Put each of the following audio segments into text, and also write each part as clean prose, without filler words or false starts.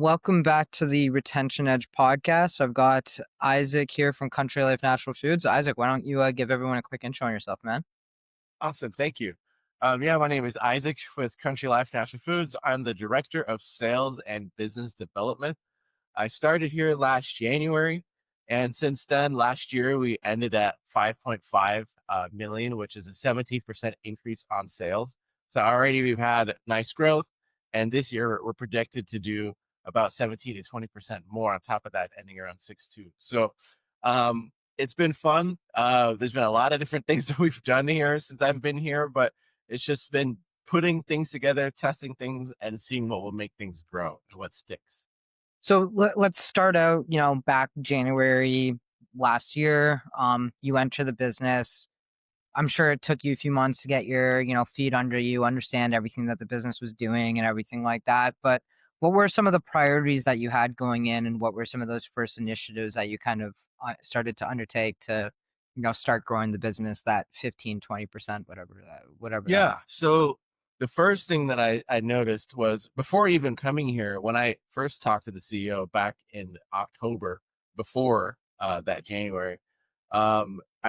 Welcome back to the Retention Edge podcast. I've got Isaac here from Country Life Natural Foods. Isaac, why don't you give everyone a quick intro on yourself, man? Awesome. Thank you. My name is Isaac with Country Life Natural Foods. I'm the Director of Sales and Business Development. I started here last January, and since then, last year, we ended at 5.5 million, which is a 17% increase on sales. So already we've had nice growth, and this year we're projected to do about 17 to 20% more on top of that, ending around 6.2. So it's been fun. There's been a lot of different things that we've done here since I've been here, but it's just been putting things together, testing things, and seeing what will make things grow and what sticks. So let's start out, back January last year. You enter the business. I'm sure it took you a few months to get your, feet under you, understand everything that the business was doing and everything like that. But what were some of the priorities that you had going in, and what were some of those first initiatives that you kind of started to undertake to, start growing the business that 15, 20%, whatever that Yeah. So the first thing that I noticed was before even coming here, when I first talked to the CEO back in October, before that January,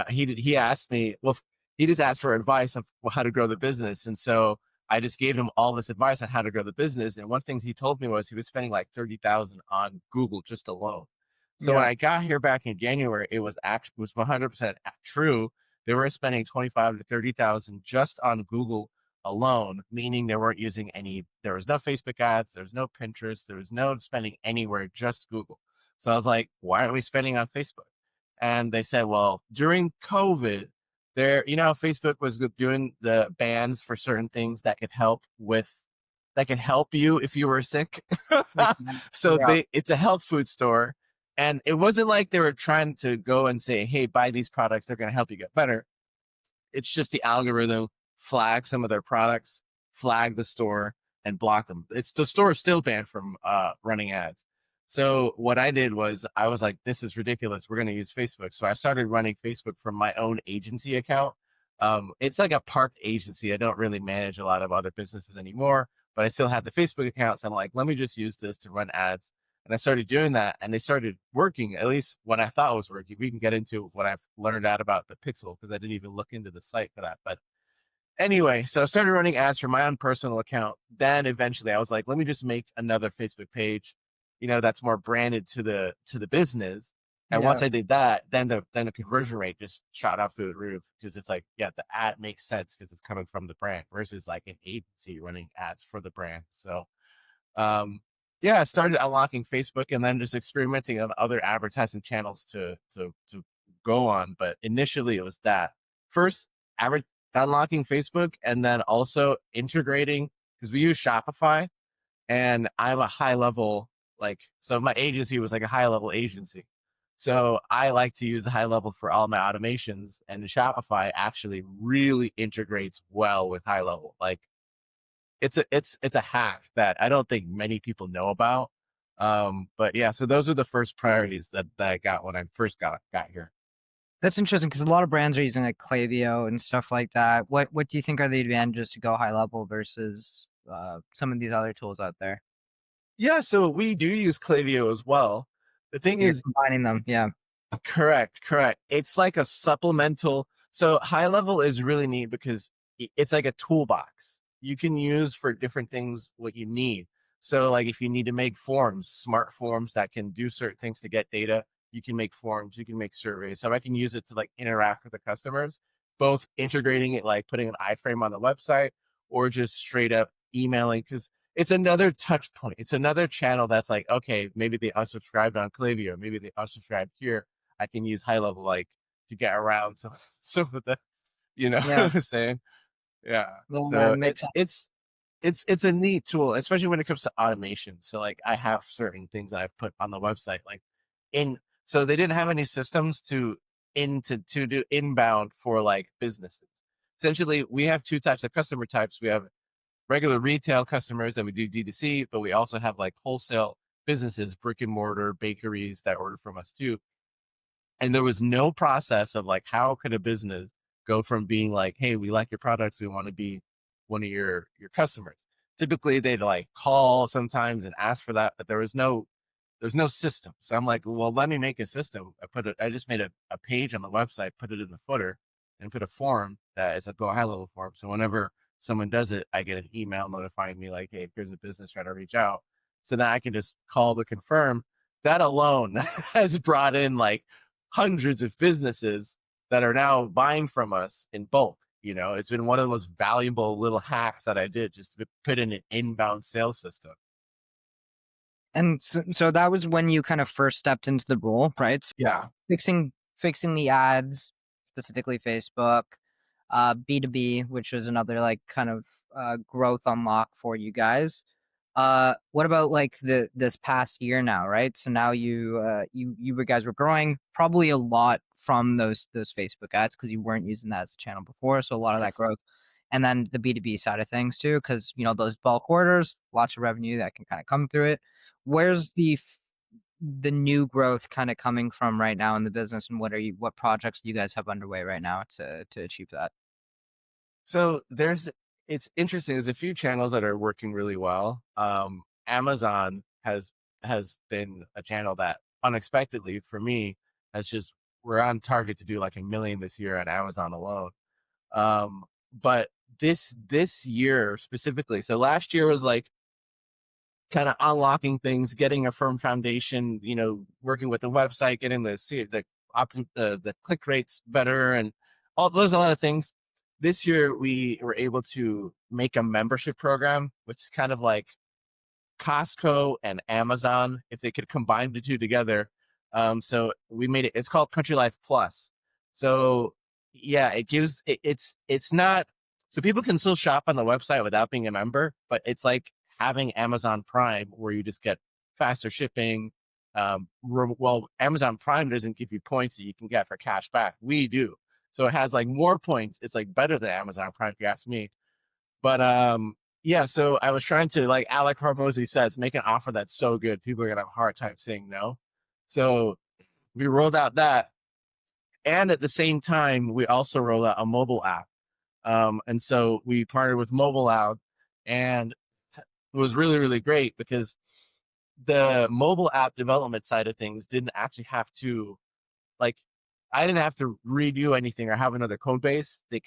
he asked me, well, he just asked for advice on how to grow the business. And so I just gave him all this advice on how to grow the business. And one thing he told me was he was spending like 30,000 on Google just alone. So when Yeah. I got here back in January, it was 100% true. They were spending 25 to 30,000 just on Google alone, meaning they weren't using there was no Facebook ads, there was no Pinterest, there was no spending anywhere, just Google. So I was like, why aren't we spending on Facebook? And they said, well, during COVID, how Facebook was doing the bans for certain things that could help you if you were sick. So Yeah. it's a health food store. And it wasn't like they were trying to go and say, hey, buy these products, they're going to help you get better. It's just the algorithm flag some of their products, flag the store, and block them. It's the store is still banned from running ads. So what I did was I was like, this is ridiculous. We're going to use Facebook. So I started running Facebook from my own agency account. It's like a parked agency. I don't really manage a lot of other businesses anymore, but I still have the Facebook account. So I'm like, let me just use this to run ads. And I started doing that, and they started working, at least when I thought it was working. We can get into what I've learned out about the pixel because I didn't even look into the site for that. But anyway, so I started running ads from my own personal account. Then eventually I was like, let me just make another Facebook page, that's more branded to the business. And Yeah. once I did that, then the conversion rate just shot up through the roof because it's like, yeah, the ad makes sense because it's coming from the brand versus like an agency running ads for the brand. So um, yeah, I started unlocking Facebook and then just experimenting on other advertising channels to go on. But initially it was that first unlocking Facebook and then also integrating because we use Shopify and I'm a high level, so my agency was like a high level agency. So I like to use high level for all my automations, and Shopify actually really integrates well with high level. Like it's a hack that I don't think many people know about. But yeah, so those are the first priorities that I got when I first got here. That's interesting because a lot of brands are using like Klaviyo and stuff like that. What do you think are the advantages to go high level versus some of these other tools out there? Yeah, so we do use Klaviyo as well. The thing You're is, combining them, yeah. correct. It's like a supplemental. So high level is really neat because it's like a toolbox you can use for different things what you need. So like if you need to make forms, smart forms that can do certain things to get data, you can make forms, you can make surveys. So I can use it to like interact with the customers, both integrating it, like putting an iframe on the website or just straight up emailing because it's another touch point. It's another channel that's like, okay, maybe they unsubscribed on Klaviyo, maybe they unsubscribed here. I can use high level like to get around some of the, Yeah. what I'm saying? Yeah. Well, So man, makes it's a neat tool, especially when it comes to automation. So like I have certain things that I've put on the website, like in so they didn't have any systems to do inbound for like businesses. Essentially, we have two types of customer types. We have regular retail customers that we do D2C, but we also have like wholesale businesses, brick and mortar bakeries that order from us too. And there was no process of like, how could a business go from being like, hey, we like your products, we want to be one of your customers. typically they'd like call sometimes and ask for that, but there's no system. So I'm like, well, let me make a system. I just made a page on the website, put it in the footer, and put a form that is a Go High Level form. So whenever someone does it, I get an email notifying me like, hey, here's a business trying to reach out. So then I can just call to confirm. That alone has brought in like hundreds of businesses that are now buying from us in bulk. You know, it's been one of the most valuable little hacks that I did, just to put in an inbound sales system. And so that was when you kind of first stepped into the role, right? So Yeah. fixing the ads, specifically Facebook, B2B, which was another like kind of growth unlock for you guys. What about like this past year now, right? So now you guys were growing probably a lot from those Facebook ads because you weren't using that as a channel before. So a lot of that Yes. growth. And then the B2B side of things too, because those bulk orders, lots of revenue that can kind of come through it. Where's the new growth kind of coming from right now in the business, and what projects do you guys have underway right now to achieve that? So it's interesting. There's a few channels that are working really well. Amazon has been a channel that unexpectedly for me has just we're on target to do like 1 million this year on Amazon alone. But this year specifically, so last year was like kind of unlocking things, getting a firm foundation, working with the website, getting the click rates better, and all there's a lot of things. This year we were able to make a membership program, which is kind of like Costco and Amazon if they could combine the two together. So we made it. It's called Country Life Plus. So yeah, it's not so people can still shop on the website without being a member, but it's like having Amazon Prime where you just get faster shipping. Well, Amazon Prime doesn't give you points that you can get for cash back. We do. So it has like more points. It's like better than Amazon Prime, if you ask me. But yeah, so I was trying to, like Alec Hormozy says, make an offer that's so good, people are gonna have a hard time saying no. So we rolled out that. And at the same time, we also rolled out a mobile app. And so we partnered with MobiLoud, and it was really, really great because the mobile app development side of things didn't actually have to like I didn't have to redo anything or have another code base. The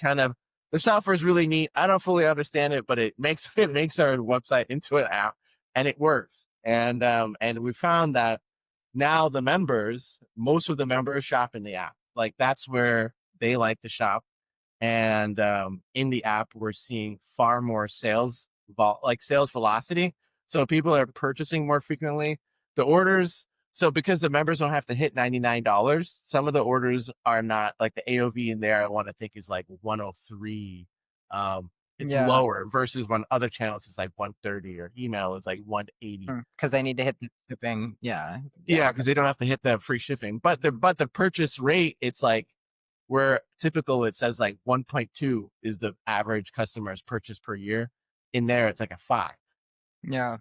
software is really neat. I don't fully understand it, but it makes it makes our website into an app, and it works. And we found that now most of the members shop in the app. Like that's where they like to shop. And in the app, we're seeing far more sales velocity. So people are purchasing more frequently. The orders, so because the members don't have to hit $99, some of the orders are not like the AOV in there. I want to think is like 103. It's Yeah, lower versus when other channels is like 130 or email is like 180. because they need to hit the shipping. Yeah, yeah, Yeah, because they don't have to hit the free shipping. But the purchase rate, it's like where typical it says like 1.2 is the average customer's purchase per year. In there, it's like a 5. yeah,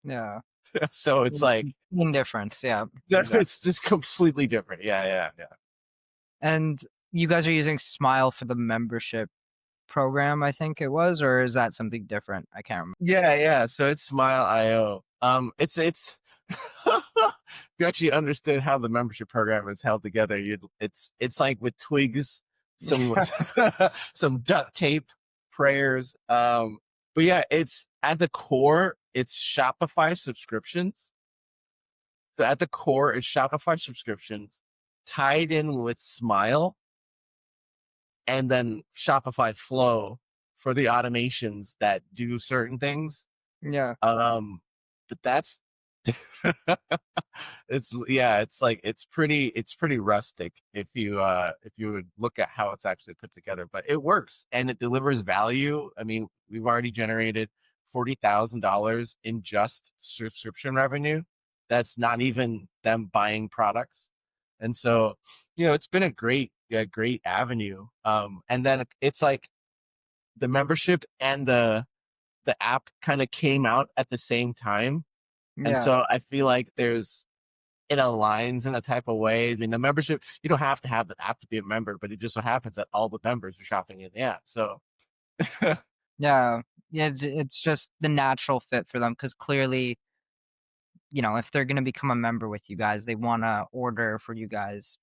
yeah. So it's like Main difference. Yeah, exactly. it's just completely different. Yeah, yeah, yeah. And you guys are using Smile for the membership program, I think it was, or is that something different? I can't remember. Yeah, yeah. So it's Smile.io. It's if you actually understood how the membership program is held together, it's like with twigs, some some duct tape, prayers. But yeah, it's at the core, it's Shopify subscriptions. So at the core, it's Shopify subscriptions tied in with Smile, and then Shopify Flow for the automations that do certain things. Yeah, Um, but that's it's pretty rustic if you would look at how it's actually put together, but it works and it delivers value. I mean, we've already generated $40,000 in just subscription revenue. That's not even them buying products. And so, it's been a great avenue. And then it's like the membership and the app kind of came out at the same time. And yeah, so I feel like it aligns in a type of way. I mean, the membership, you don't have to have the app to be a member, but it just so happens that all the members are shopping in the app. So Yeah. Yeah, it's just the natural fit for them because clearly, if they're gonna become a member with you guys, they wanna order for you guys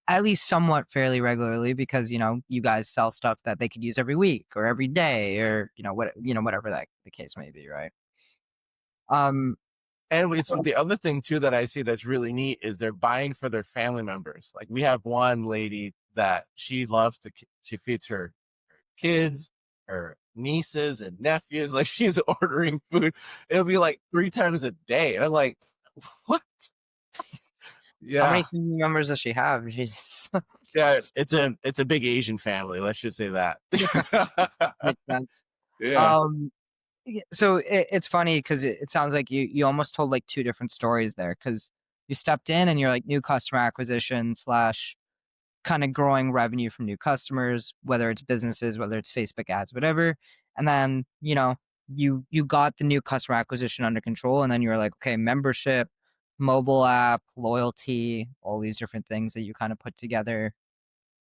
at least somewhat fairly regularly because, you guys sell stuff that they could use every week or every day or, whatever that the case may be, right? Um, And it's the other thing too that I see that's really neat is they're buying for their family members. Like we have one lady that she loves to, she feeds her kids, her nieces and nephews. Like she's ordering food. It'll be like 3 times a day. And I'm like, what? how many Yeah. family members does she have? Jesus. Yeah. It's a big Asian family. Let's just say that. Makes sense. Yeah. Um, so it's funny because it sounds like you almost told like two different stories there because you stepped in and you're like new customer acquisition slash kind of growing revenue from new customers, whether it's businesses, whether it's Facebook ads, whatever. And then, you got the new customer acquisition under control. And then you were like, okay, membership, mobile app, loyalty, all these different things that you kind of put together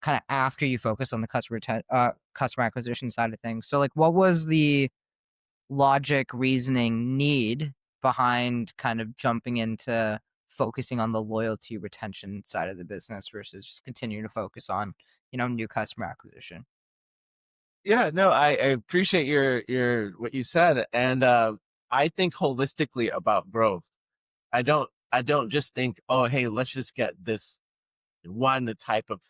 kind of after you focus on the customer acquisition side of things. So like what was the logic, reasoning, need behind kind of jumping into focusing on the loyalty retention side of the business versus just continuing to focus on, new customer acquisition? Yeah, no, I appreciate your what you said. And I think holistically about growth. I don't just think, oh, hey, let's just get this one type of,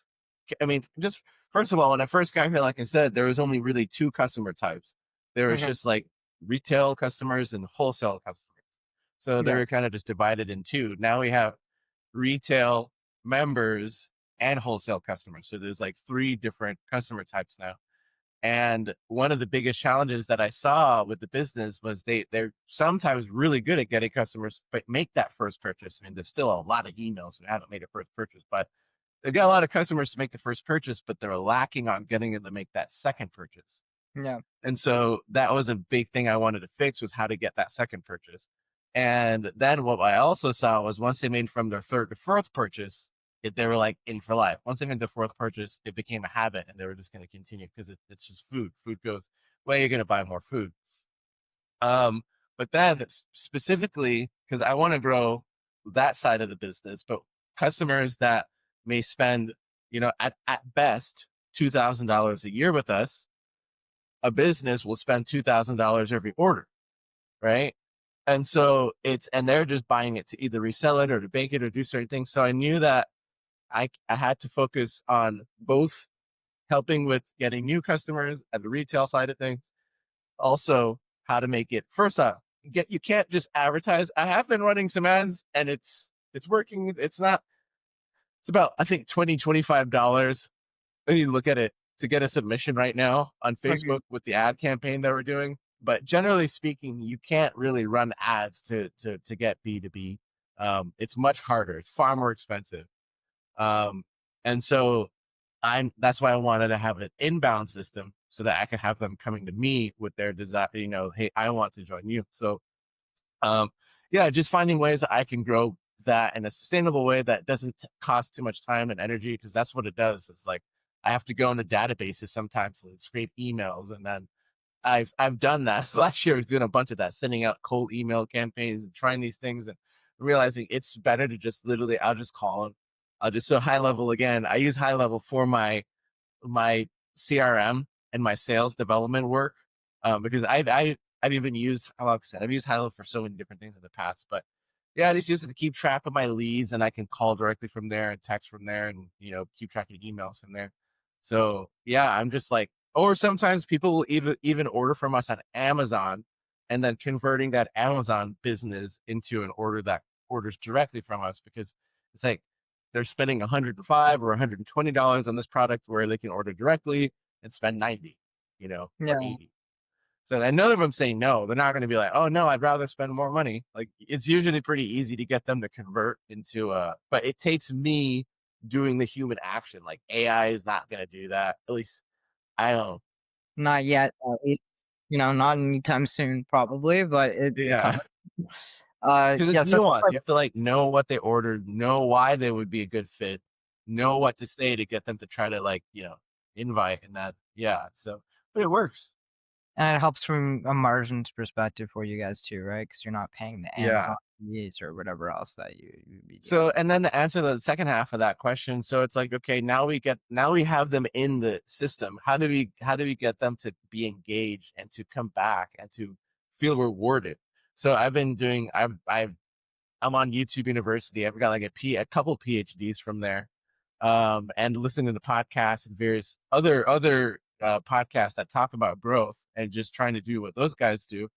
I mean, just first of all, when I first got here, like I said, there was only really two customer types. There was Mhm. just like retail customers and wholesale customers. So they Yeah. were kind of just divided in two. Now we have retail members and wholesale customers. So there's like three different customer types now. And one of the biggest challenges that I saw with the business was they're sometimes really good at getting customers, but make that first purchase. I mean, there's still a lot of emails that haven't made a first purchase, but they got a lot of customers to make the first purchase, but they're lacking on getting them to make that second purchase. Yeah. And so that was a big thing I wanted to fix was how to get that second purchase. And then what I also saw was once they made from their third to fourth purchase, they were like in for life. Once they made the fourth purchase, it became a habit and they were just going to continue because it's just food. Food goes, well, you're going to buy more food. Um, but then specifically, because I want to grow that side of the business, but customers that may spend, at best $2,000 a year with us, a business will spend $2,000 every order, right? And so and they're just buying it to either resell it or to bake it or do certain things. So I knew that I had to focus on both helping with getting new customers at the retail side of things, also how to make it first off, you can't just advertise. I have been running some ads and it's working. It's not, it's about, I think, $25. When you look at it to get a submission right now on Okay. Facebook with the ad campaign that we're doing. But generally speaking, you can't really run ads to get B2B. It's much harder. It's far more expensive. Um, and so that's why I wanted to have an inbound system so that I could have them coming to me with their desire, hey, I want to join you. So um, yeah, just finding ways that I can grow that in a sustainable way that doesn't cost too much time and energy, because that's what it does. It's like I have to go into databases sometimes and scrape emails, and then I've done that. So last year I was doing a bunch of that, sending out cold email campaigns and trying these things and realizing it's better to just literally I'll just call them. I'll just so high level again. I use high level for my CRM and my sales development work, because I've even used, like I said, I've used Hilo for so many different things in the past. But yeah, I just use it to keep track of my leads, and I can call directly from there and text from there, and keep track of emails from there. So yeah, I'm just like, or sometimes people will even order from us on Amazon, and then converting that Amazon business into an order that orders directly from us, because it's like they're spending 105 or $120 on this product where they can order directly and spend 90, or Yeah. 80. So I know that I'm saying no, they're not going to be like, oh no, I'd rather spend more money. Like it's usually pretty easy to get them to convert into but it takes me doing the human action. Like AI is not going to do that. At least I don't. Not yet, at least, not anytime soon, probably, but it's Yeah. coming. Because Yeah, it's so it sounds nuanced. like You have to like know what they ordered, know why they would be a good fit, know what to say to get them to try to like, invite and that. Yeah. So, but it works. And it helps from a margins perspective for you guys too, right? Because 'Cause you're not paying the Yeah. Amazon fees or whatever else that you'd be So, dealing with. and then to answer the second half of that question, so it's like, okay, now we have them in the system. How do we get them to be engaged and to come back and to feel rewarded? So I've been doing, I'm on YouTube University. I've got like a couple PhDs from there, and listening to podcasts and various other podcasts that talk about growth and just trying to do what those guys do.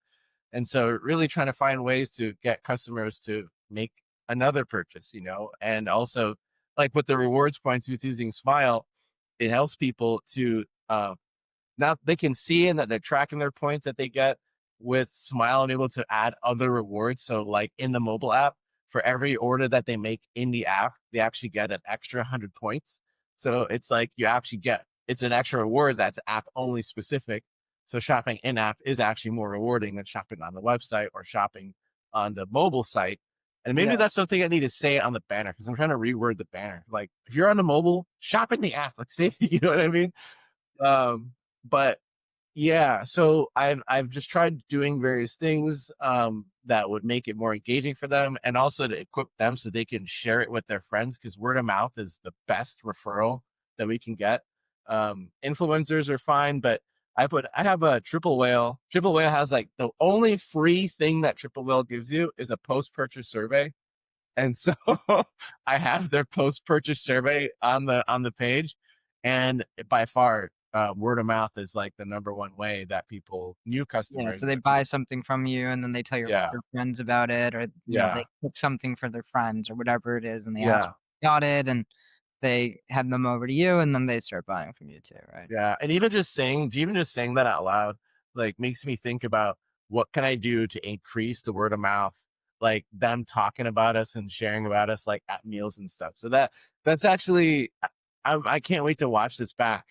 And so really trying to find ways to get customers to make another purchase, and also like with the rewards points with using Smile, it helps people to now they can see and that they're tracking their points that they get with Smile and able to add other rewards. So like in the mobile app, for every order that they make in the app, they actually get an extra 100 points. So it's like it's an extra reward that's app only specific. So shopping in app is actually more rewarding than shopping on the website or shopping on the mobile site. And maybe Yeah. that's something I need to say on the banner because I'm trying to reword the banner. Like if you're on the mobile, shop in the app. Like say, you know what I mean? But yeah, so I've just tried doing various things that would make it more engaging for them, and also to equip them so they can share it with their friends because word of mouth is the best referral that we can get. Influencers are fine, but I have a Triple Whale. Triple Whale has like the only free thing that Triple Whale gives you is a post purchase survey, and so I have their post purchase survey on the page, and by far, word of mouth is like the number one way that new Yeah, so customers, they buy something from you and then they tell yeah, their friends about it, or, they yeah, cook something for their friends or whatever it is, and they ask yeah, got it, and they hand them over to you, and then they start buying from you too, right? yeah. And even just saying that out loud, like makes me think about what can I do to increase the word of mouth, like them talking about us and sharing about us, like at meals and stuff. So that's actually, I can't wait to watch this back.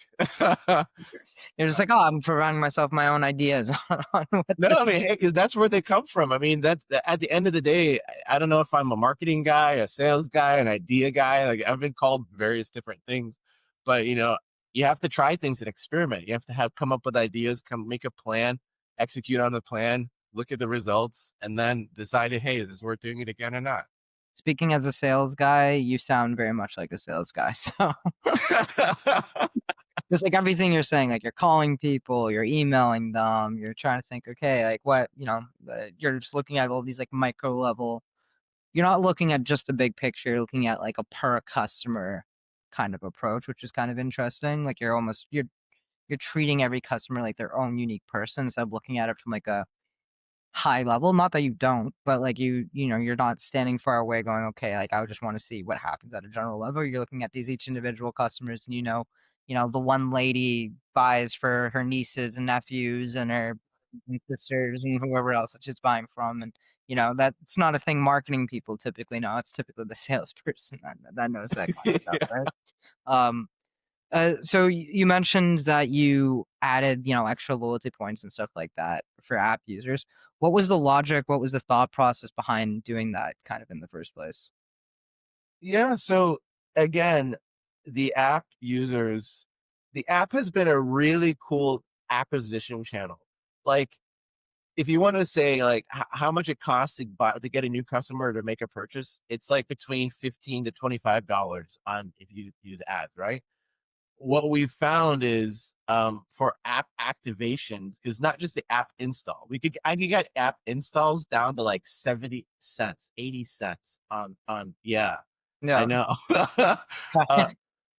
You're just like, "Oh, I'm providing myself my own ideas on what No, to I do." mean, hey, because that's where they come from. I mean, that's at the end of the day. I don't know if I'm a marketing guy, a sales guy, an idea guy. Like I've been called various different things, but you have to try things and experiment. You have to come up with ideas, come make a plan, execute on the plan, look at the results, and then decide, hey, is this worth doing it again or not? Speaking as a sales guy, you sound very much like a sales guy, so just like everything you're saying, like you're calling people, you're emailing them, you're trying to think, okay, like what, you're just looking at all these like micro level. You're not looking at just the big picture. You're looking at like a per customer kind of approach, which is kind of interesting. Like you're treating every customer like their own unique person instead of looking at it from like a high level. Not that you don't, but like you're not standing far away going, okay, like I just want to see what happens at a general level. You're looking at these each individual customers and the one lady buys for her nieces and nephews and her and sisters and whoever else that she's buying from. And that's not a thing marketing people typically know. It's typically the salesperson that knows that kind of stuff, Yeah. right? Um so you mentioned that you added, extra loyalty points and stuff like that for app users. What was the logic? What was the thought process behind doing that kind of in the first place? Yeah. So again, the app has been a really cool acquisition channel. Like if you want to say like how much it costs to get a new customer to make a purchase, it's like between $15 to $25 on if you use ads, right? What we've found is for app activations, because not just the app install, I could get app installs down to like 70 cents, 80 cents on yeah, I Yeah. know. uh,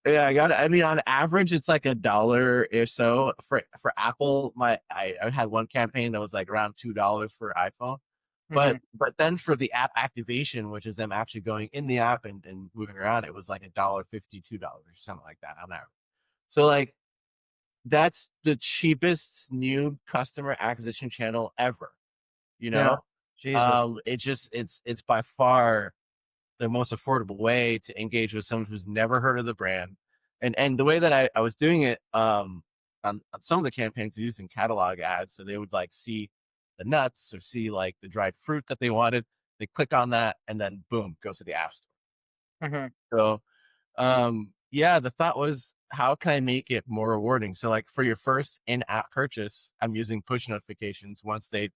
yeah, I mean, on average, it's like $1 or so for Apple. I had one campaign that was like around $2 for iPhone, Hmm. but then for the app activation, which is them actually going in the app and moving around, it was like $1.50, $2, something like that on average. So like that's the cheapest new customer acquisition channel ever. You Yeah. know, Jesus. it's by far the most affordable way to engage with someone who's never heard of the brand. And the way that I was doing it on some of the campaigns using catalog ads, so they would like see the nuts or see like the dried fruit that they wanted. They click on that and then boom, goes to the app store. Hmm. So yeah, the thought was how can I make it more rewarding? So like for your first in-app purchase, I'm using push notifications once they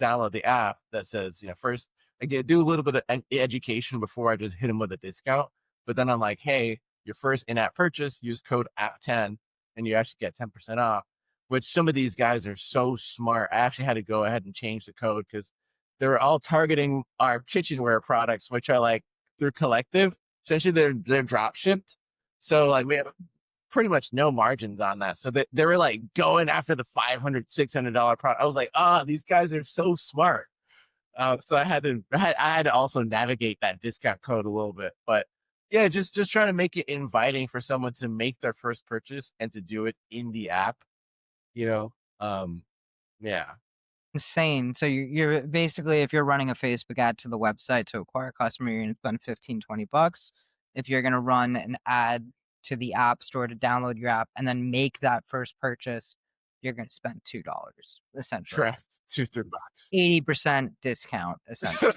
download the app that says, first I get do a little bit of education before I just hit them with a discount. But then I'm like, hey, your first in-app purchase, use code app10 and you actually get 10% off, which some of these guys are so smart. I actually had to go ahead and change the code because they were all targeting our kitchenware products, which are like through collective. Essentially they're drop shipped. So like we have pretty much no margins on that. So they were like going after the $500, $600 product. I was like, oh, these guys are so smart. So I had to also navigate that discount code a little bit, but yeah, just trying to make it inviting for someone to make their first purchase and to do it in the app, you know? Yeah, Insane. So you're basically, if you're running a Facebook ad to the website to acquire a customer, you're gonna spend 15, $20. If you're gonna run an ad to the app store to download your app and then make that first purchase, you're gonna spend $2, essentially. correct. 2 $3. 80% discount, essentially.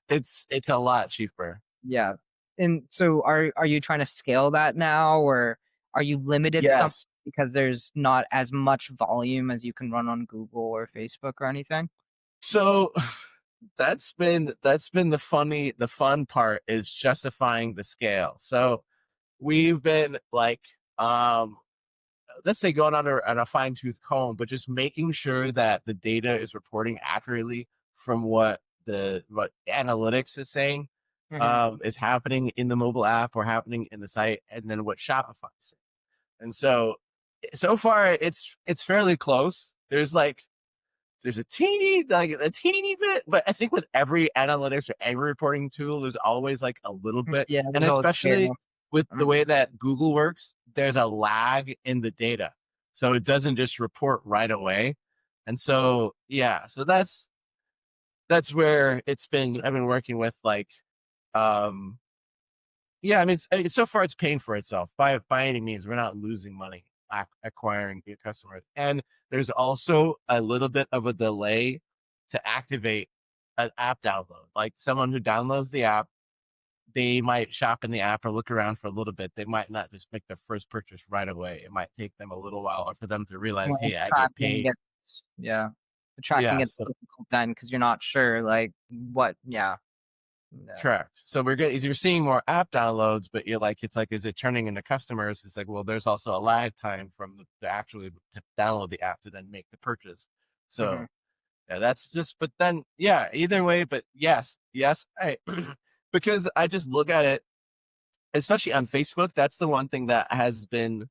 It's a lot cheaper. Yeah. And so are you trying to scale that now, or are you limited some Yes. because there's not as much volume as you can run on Google or Facebook or anything? So that's been the fun part is justifying the scale. So we've been like, let's say going on a fine tooth comb, but just making sure that the data is reporting accurately from what analytics is saying, Mhm. is happening in the mobile app or happening in the site, and then what Shopify is saying. And so far it's fairly close. There's a teeny bit, but I think with every analytics or every reporting tool, there's always like a little bit. Yeah, And there's always a especially tail. with the Mhm. way that Google works, there's a lag in the data. So it doesn't just report right away. And so, yeah, so that's where I've been working with like, um, yeah, I mean, so far it's paying for itself by any means. We're not losing money acquiring new customers, and there's also a little bit of a delay to activate an app download. Like someone who downloads the app, they might shop in the app or look around for a little bit. They might not just make their first purchase right away. It might take them a little while, or for them to realize, Well, hey, I get tracking paid. gets yeah. The tracking Yeah, gets so difficult then because 'cause you're not sure, like, what yeah. Yeah. correct. So you're seeing more app downloads, but it's like, is it turning into customers? It's like, well, there's also a lag time from the actually to download the app to then make the purchase. Mhm. So yeah, that's just, but then, yeah, either way, but yes, because I just look at it, especially on Facebook. That's the one thing that has been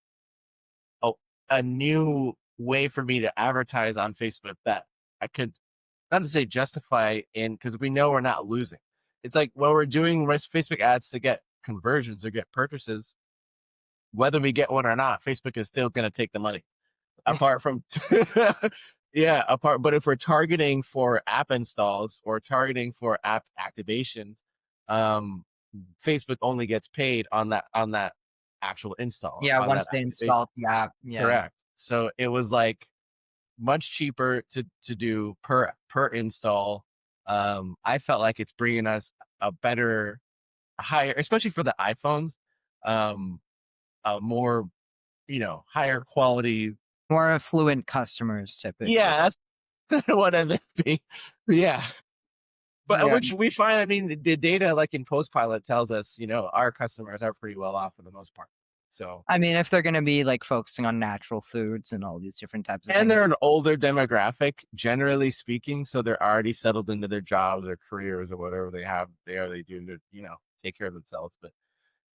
a, a new way for me to advertise on Facebook that I could not to say justify in because we know we're not losing. It's like when we're doing Facebook ads to get conversions or get purchases, whether we get one or not, Facebook is still going to take the money. Apart from, yeah, but if we're targeting for app installs or targeting for app activations, um, Facebook only gets paid on that actual install, Yeah, on that once they activation. install the app, yeah. Correct. So it was like much cheaper to do per install. I felt like it's bringing us a better, a higher, especially for the iPhones, um, a more higher quality. More affluent customers typically. Yeah, that's what I meant. Yeah, but Yeah. which we find. I mean, the data like in Postpilot tells us, our customers are pretty well off for the most part. So I mean, if they're gonna be, like, focusing on natural foods and all these different types of and things. they're an older demographic, generally speaking, so they're already settled into their jobs or careers or whatever they do to, take care of themselves. But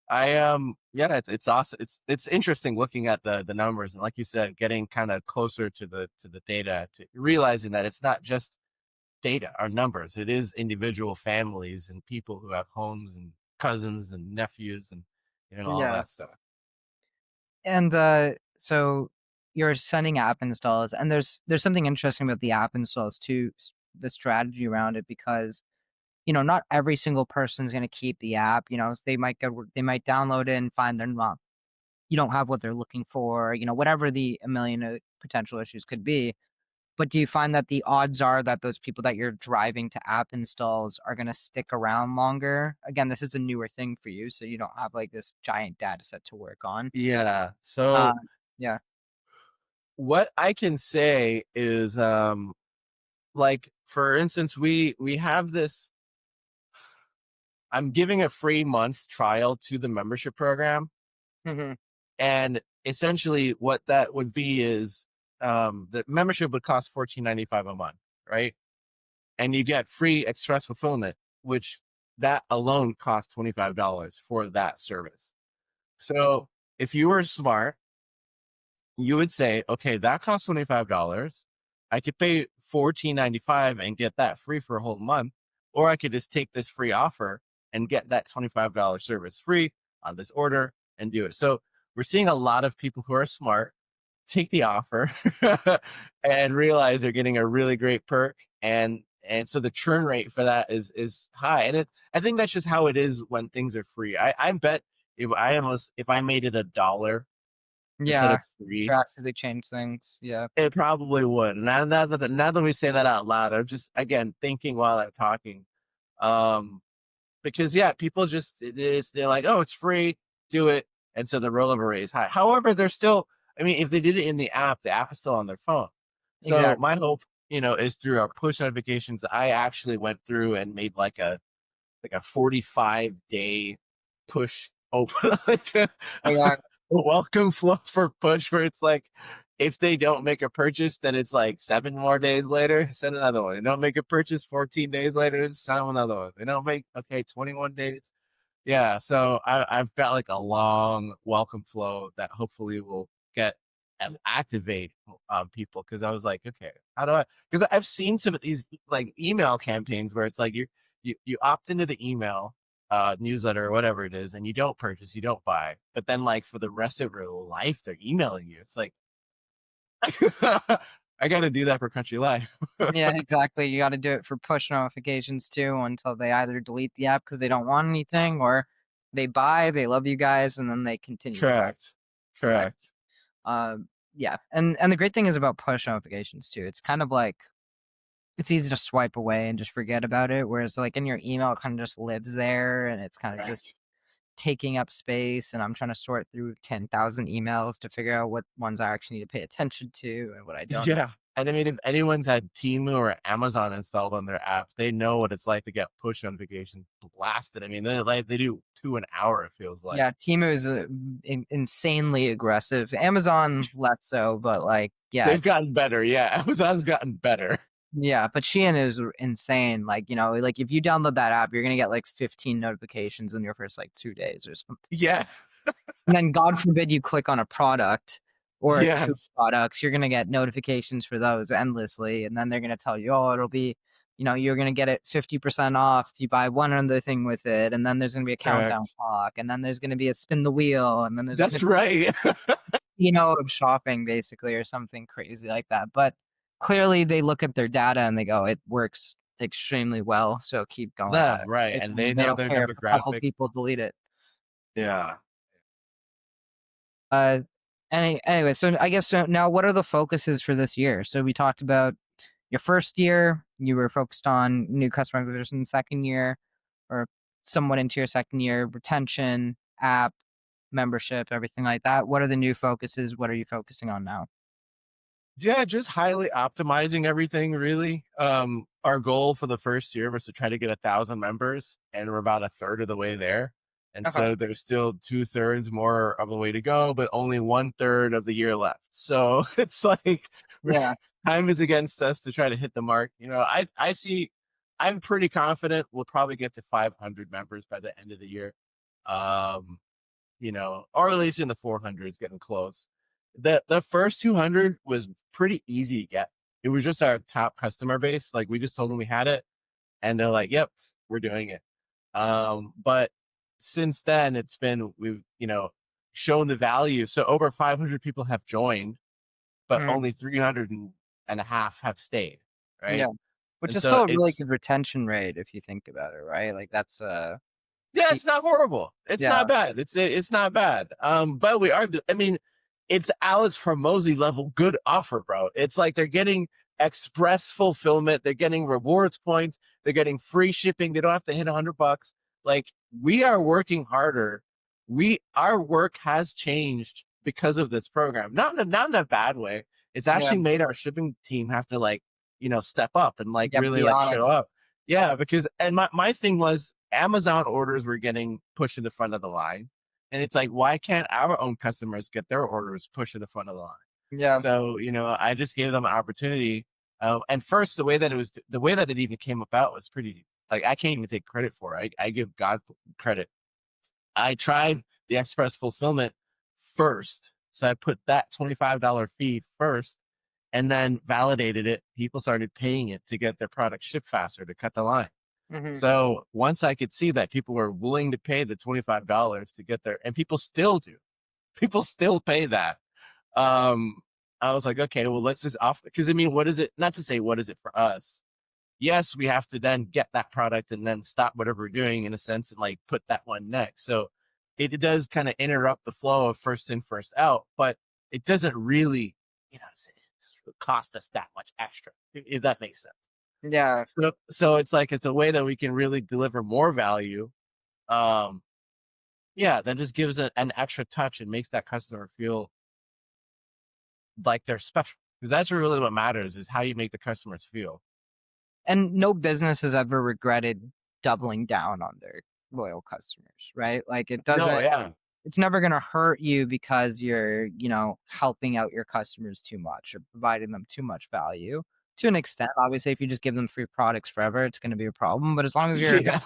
yeah, it's awesome. It's interesting looking at the numbers and like you said, getting kind of closer to the data, to realizing that it's not just data or numbers. It is individual families and people who have homes and cousins and nephews and all Yeah. that stuff. And, so you're sending app installs, and there's something interesting about the app installs too, the strategy around it because, not every single person's gonna keep the app, they might download it and find they're not you don't have what they're looking for, whatever the a million, potential issues could be. But do you find that the odds are that those people that you're driving to app installs are going to stick around longer? Again, this is a newer thing for you, so you don't have like this giant data set to work on. Yeah. Uh, So yeah. what I can say is, like for instance, we have this. I'm giving a free month trial to the membership program, Hmm. and essentially what that would be is, the membership would cost $14.95 a month, right? And you get free express fulfillment, which that alone costs $25 for that service. So if you were smart, you would say, okay, that costs $25. I could pay $14.95 and get that free for a whole month, or I could just take this free offer and get that $25 service free on this order and do it. So we're seeing a lot of people who are smart take the offer and realize they're getting a really great perk, and so the churn rate for that is high, and I think that's just how it is when things are free. I bet if I made it $1 instead Yeah. of free, Drastically change things. Yeah. it probably would. Now that we say that out loud, I'm just again thinking while I'm talking. Um, because yeah, people just they're like, oh, it's free, do it, and so the rollover rate is high. However, they're still. I mean, if they did it in the app is still on their phone. So Exactly. my hope, is through our push notifications. I actually went through and made like a 45-day push open, like Oh, yeah. a welcome flow for push, where it's like, if they don't make a purchase, then it's like 7 more days later, send another one. They don't make a purchase 14 days later, send another one. They don't make, okay, 21 days. Yeah, so I've got like a long welcome flow that hopefully will get and activate people, because I was like, okay, how do I? Because I've seen some of these like email campaigns where it's like you opt into the email newsletter or whatever it is, and you don't purchase, you don't buy, but then like for the rest of your life they're emailing you. It's like I got to do that for Country Life. Yeah, exactly. You got to do it for push notifications too until they either delete the app because they don't want anything or they buy, they love you guys, and then they continue to buy. Correct. Exactly. Correct. Yeah. And the great thing is about push notifications too. It's kind of like it's easy to swipe away and just forget about it. Whereas like in your email, it kind of just lives there and it's kind of just Correct. taking up space. And I'm trying to sort through 10,000 emails to figure out what ones I actually need to pay attention to and what I don't. Yeah. And I mean, if anyone's had Temu or Amazon installed on their apps, they know what it's like to get push notifications blasted. I mean, they do 2 an hour, it feels like. Yeah, Temu is insanely aggressive. Amazon less so, but like, yeah, They've gotten better. Yeah. Amazon's gotten better. yeah, but Shein is insane. Like, like if you download that app, you're gonna get like 15 notifications in your first like 2 days or something. Yeah. And then God forbid you click on a product or two Yes. products, you're gonna get notifications for those endlessly. And then they're gonna tell you, oh, it'll be, you're gonna get it 50% off if you buy one other thing with it. And then there's gonna be a countdown Correct. clock, and then there's gonna be a spin the wheel, and then there's gonna That's right. of shopping basically or something crazy like that. But clearly they look at their data and they go, it works extremely well, so keep going at Them, it. right. And they They know don't their care if a couple demographic. people delete it. Yeah. Uh, anyway, so I guess so now what are the focuses for this year? So we talked about your first year, you were focused on new customer acquisition, second year, or somewhat into your second year, retention, app, membership, everything like that. What are the new focuses? What are you focusing on now? Yeah, just highly optimizing everything, really. Our goal for the first year was to try to get 1,000 members, and we're about a third of the way there. And Okay. so there's still 2/3 more of the way to go, but only 1/3 of the year left. So it's like Yeah. time is against us to try to hit the mark. I'm pretty confident we'll probably get to 500 members by the end of the year. Um, or at least in the 400s, getting close. The first 200 was pretty easy to get. It was just our top customer base. Like we just told them we had it, and they're like, "Yep, we're doing it." But since then, we've shown the value. So over 500 people have joined, but Mhm. only 300 and a half have stayed. Yeah. Right, Which and is so still a really it's good retention rate if you think about it, right? Like that's yeah, pe it's not horrible. It's yeah. not bad. It's not bad. But we are. I mean, it's Alex Hormozy level good offer, bro. It's like they're getting express fulfillment. They're getting rewards points. They're getting free shipping. They don't have to hit $100. Like, we are working harder. Our work has changed because of this program. Not in a bad way. It's Yeah. actually made our shipping team have to like, step up and like Yeah. really Be like honest. show up. Yeah, because and my thing was Amazon orders were getting pushed to the front of the line. And it's like, why can't our own customers get their orders pushed to the front of the line? Yeah. So, I just gave them an opportunity. And first, the way that it even came about was pretty, like, I can't even take credit for it. I give God credit. I tried the express fulfillment first. So I put that $25 fee first and then validated it. People started paying it to get their product shipped faster, to cut the line. Hmm. So once I could see that people were willing to pay the $25 to get there, and people still do, people still pay that. Um, I was like, okay, well, let's just offer, because I mean, what is it? Not to say what is it for us. Yes, we have to then get that product and then stop whatever we're doing in a sense and like put that one next. So it does kind of interrupt the flow of first in, first out, but it doesn't really, cost us that much extra, if that makes sense. Yeah. So it's like, it's a way that we can really deliver more value. Um, yeah, that just gives it an extra touch and makes that customer feel like they're special, because that's really what matters, is how you make the customers feel. And no business has ever regretted doubling down on their loyal customers, right? Like it No, doesn't, yeah, it's never going to hurt you because you're, helping out your customers too much or providing them too much value to an extent. Obviously, if you just give them free products forever, it's going to be a problem. But as long as you're, yeah,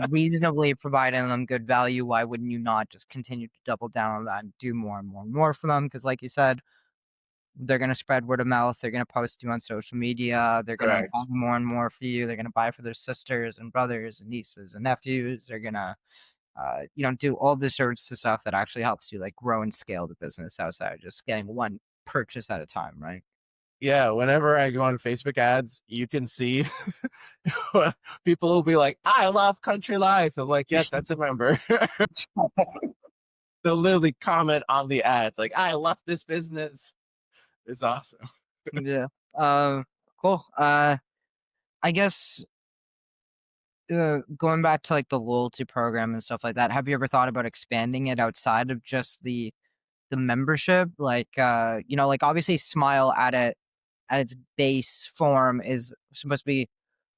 reasonably providing them good value, why wouldn't you not just continue to double down on that and do more and more and more for them? Because, like you said, they're gonna spread word of mouth, they're gonna post you on social media, they're gonna buy correct. more and more for you, they're gonna buy for their sisters and brothers and nieces and nephews, they're gonna, do all the sorts of stuff that actually helps you, like, grow and scale the business outside of just getting one purchase at a time, right? Yeah, whenever I go on Facebook ads, you can see people will be like, "I love country life." I'm like, "Yeah, that's a member." They'll literally comment on the ads like, "I love this business." It's awesome. Yeah. Cool. I guess, going back to, like, the loyalty program and stuff like that, have you ever thought about expanding it outside of just the membership? Like, like, obviously Smile at its base form is supposed to be,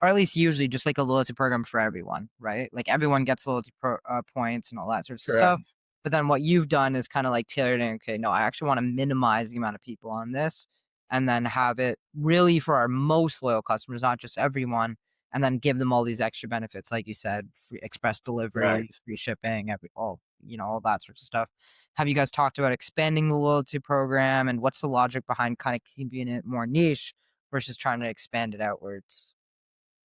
or at least usually, just like a loyalty program for everyone, right? Like everyone gets loyalty points and all that sorts of stuff. Correct. But then what you've done is kind of like tailored in, okay, no, I actually want to minimize the amount of people on this and then have it really for our most loyal customers, not just everyone, and then give them all these extra benefits, like you said, free express delivery, Correct. free shipping, all that sorts of stuff. Have you guys talked about expanding the loyalty program, and what's the logic behind kind of keeping it more niche versus trying to expand it outwards?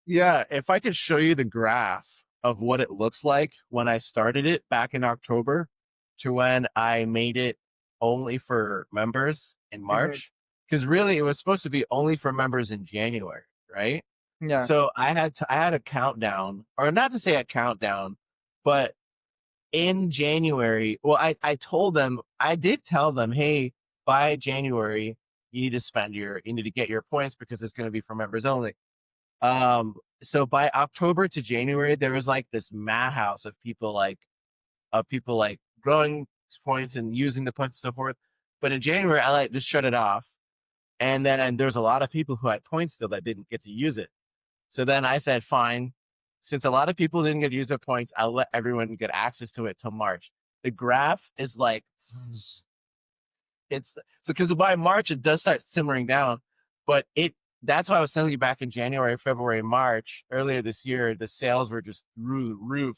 Yeah, if I could show you the graph of what it looks like when I started it back in October to when I made it only for members in Mhm. March, because really it was supposed to be only for members in January, right? Yeah. So I had a countdown, or not to say a countdown, but in January, well, I did tell them, hey, by January, you need to get your points because it's going to be for members only. So by October to January, there was like this madhouse of people like growing points and using the points and so forth. But in January, I like just shut it off. And then there's a lot of people who had points still that didn't get to use it. So then I said, fine, since a lot of people didn't get to use their points, I'll let everyone get access to it till March. The graph is like, it's so because by March it does start simmering down, but that's why I was telling you back in January, February, March earlier this year, the sales were just through the roof.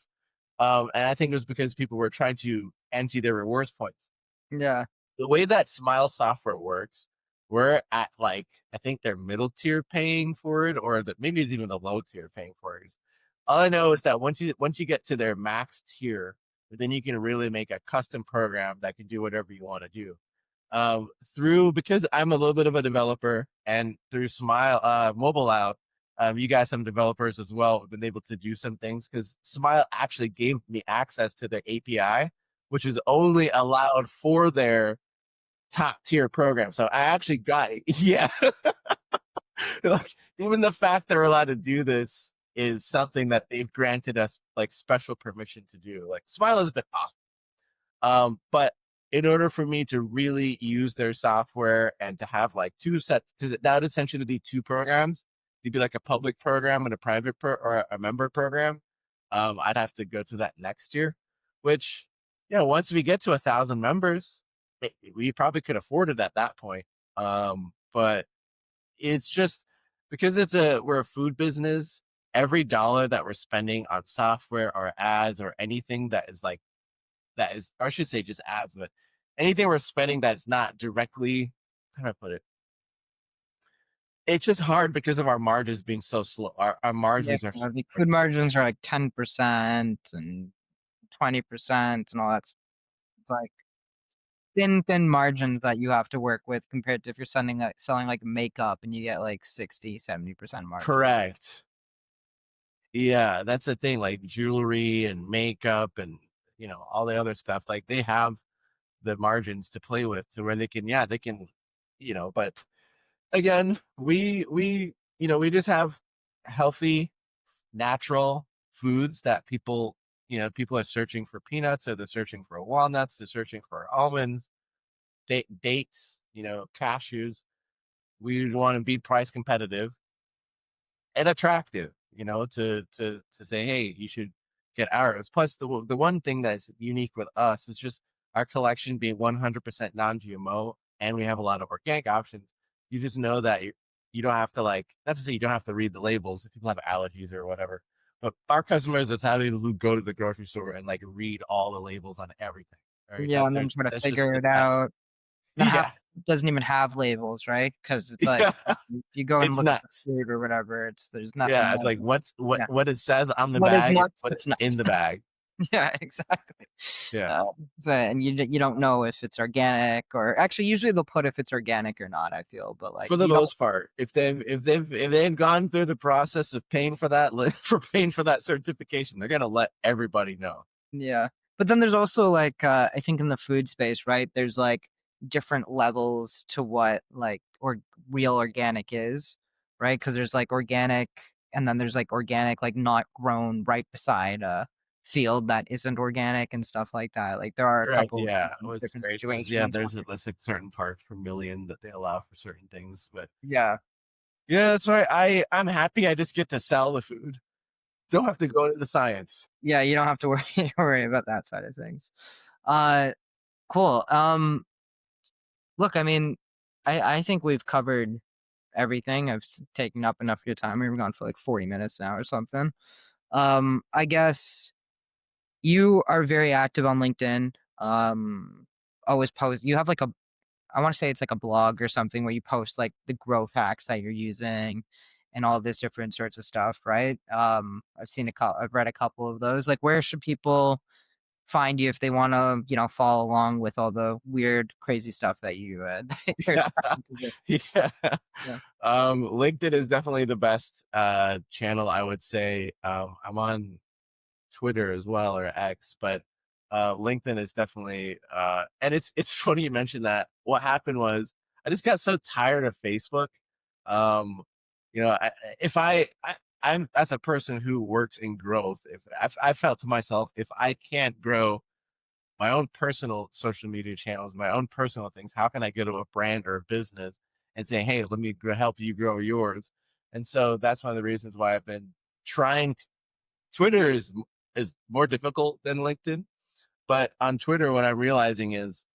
And I think it was because people were trying to empty their rewards points. Yeah. The way that Smile software works, we're at like, I think they're middle tier paying for it, or maybe it's even the low tier paying for it. All I know is that once you get to their max tier, then you can really make a custom program that can do whatever you want to do. Through, because I'm a little bit of a developer, and through Smile, MobiLoud, you guys, some developers as well, have been able to do some things because Smile actually gave me access to their API, which is only allowed for their top tier program. So I actually got it. Yeah. Like, even the fact that we're allowed to do this is something that they've granted us like special permission to do. Like Smile has been awesome. But in order for me to really use their software and to have like two sets, because that would essentially be two programs. It'd be like a public program and a private or a member program. I'd have to go to that next year, which, once we get to 1,000 members, we probably could afford it at that point. But it's just because we're a food business. Every dollar that we're spending on software or ads or anything that is, or I should say just ads, but anything we're spending that's not directly, how do I put it? It's just hard because of our margins being so slow. Our Yeah, margins are so, the food margins are like 10% and 20% and all that. It's like thin margins that you have to work with compared to if you're selling like makeup and you get like 60-70% margin. correct. Yeah, that's the thing. Like jewelry and makeup and all the other stuff. Like they have the margins to play with to where they can, but again, we just have healthy, natural foods that people are searching for peanuts, or they're searching for walnuts, they're searching for almonds, dates, cashews. We want to be price competitive and attractive, to say, hey, you should get ours. Plus, the one thing that's unique with us is just our collection being 100% non-GMO, and we have a lot of organic options. You just know that you don't have to, like, not to say you don't have to read the labels if people have allergies or whatever, but our customers that's having to go to the grocery store and like read all the labels on everything. Right? Yeah, and then try to That's just figure the it tech. out. Then half Yeah, doesn't even have labels, right? Because it's like yeah, you go and it's look at the nuts. food or whatever. There's nothing Yeah, it's there. like Yeah, what it says on the what is bag is nuts? what It's is in nuts. the bag. Yeah, exactly. Yeah. So and you don't know if it's organic or actually usually they'll put if it's organic or not. I feel, but like For the you don't. most part, if they've gone through the process of paying for that for paying for that certification, they're gonna let everybody know. Yeah. But then there's also like I think in the food space, right? There's like different levels to what like or real organic is, right? Because there's like organic and then there's like organic like not grown right beside a field that isn't organic and stuff like that. Like there are a Correct. couple Yeah. What's different great is, yeah, situations. there's like certain parts per million that they allow for certain things. But Yeah. yeah, that's right. I'm happy I just get to sell the food. Don't have to go into the science. Yeah, you don't have to worry worry about that side of things. Uh cool. Look, I mean, I think we've covered everything. I've taken up enough of your time. We've gone for like 40 minutes now or something. I guess you are very active on LinkedIn. Always post. You have like I want to say it's like a blog or something where you post like the growth hacks that you're using and all this different sorts of stuff, right? I've read a couple of those. Like, where should people find you if they want to, follow along with all the weird, crazy stuff that that you're Yeah. trying to do? Yeah. Yeah. LinkedIn is definitely the best channel, I would say. I'm on Twitter as well, or X, but LinkedIn is definitely and it's funny you mentioned that. What happened was I just got so tired of Facebook. Um, if I'm as a person who works in growth, if I felt to myself, if I can't grow my own personal social media channels, my own personal things, how can I go to a brand or a business and say, hey, let me help you grow yours? And so that's one of the reasons why I've been trying to. Twitter is more difficult than LinkedIn, but on Twitter, what I'm realizing is,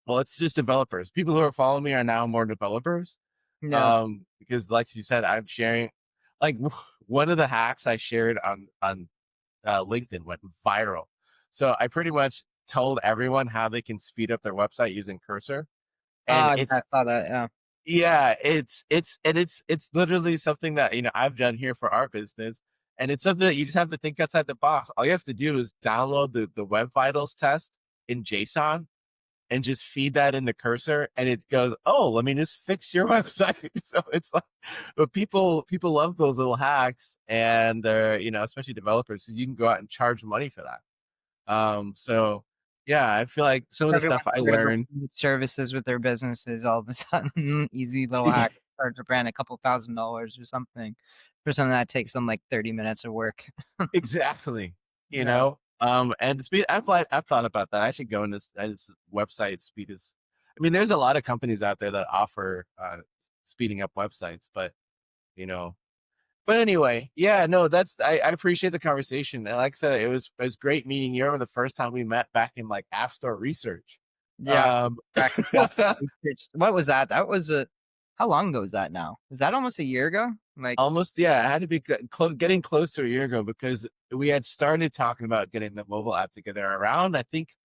well, it's just developers. People who are following me are now more developers, Yeah. because, like you said, I'm sharing. Like one of the hacks I shared on LinkedIn went viral. So I pretty much told everyone how they can speed up their website using Cursor, and Yeah, I saw that. Yeah. yeah, it's literally something that I've done here for our business, and it's something that you just have to think outside the box. All you have to do is download the Web Vitals test in JSON and just feed that into Cursor, and it goes, "Oh, let me just fix your website." So it's like, but people love those little hacks, and especially developers, because you can go out and charge money for that. So yeah, I feel like some of the Everyone's stuff I gonna go learned. need services with their businesses all of a sudden. Easy little hack. charge a brand a couple $1,000s or something for something that takes them like 30 minutes of work. Exactly. You Yeah. know, and speed. I've thought about that. I should go into this website speed is. I mean, there's a lot of companies out there that offer speeding up websites, but you know. But anyway, yeah, no, I appreciate the conversation. And like I said, it was great meeting you. I remember the first time we met back in like App Store research. Yeah. Um, Back in what was that? That was a how long ago was that now? Was that almost a year ago? Like, Almost, yeah. I had to be getting close to a year ago because we had started talking about getting the mobile app together around, I think,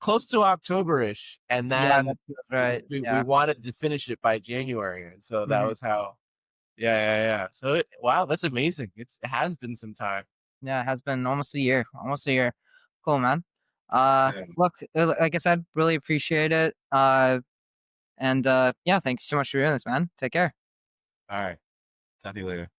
close to October-ish, and yeah, then that feels right. we Yeah. wanted to finish it by January, and so that Mhm. was how. Yeah, yeah, yeah. So wow, that's amazing. It has been some time. Yeah, it has been almost a year. Almost a year. Cool, man. Yeah. Look, like I said, really appreciate it. And yeah, thanks so much for doing this, man. Take care. All right. Talk to you later.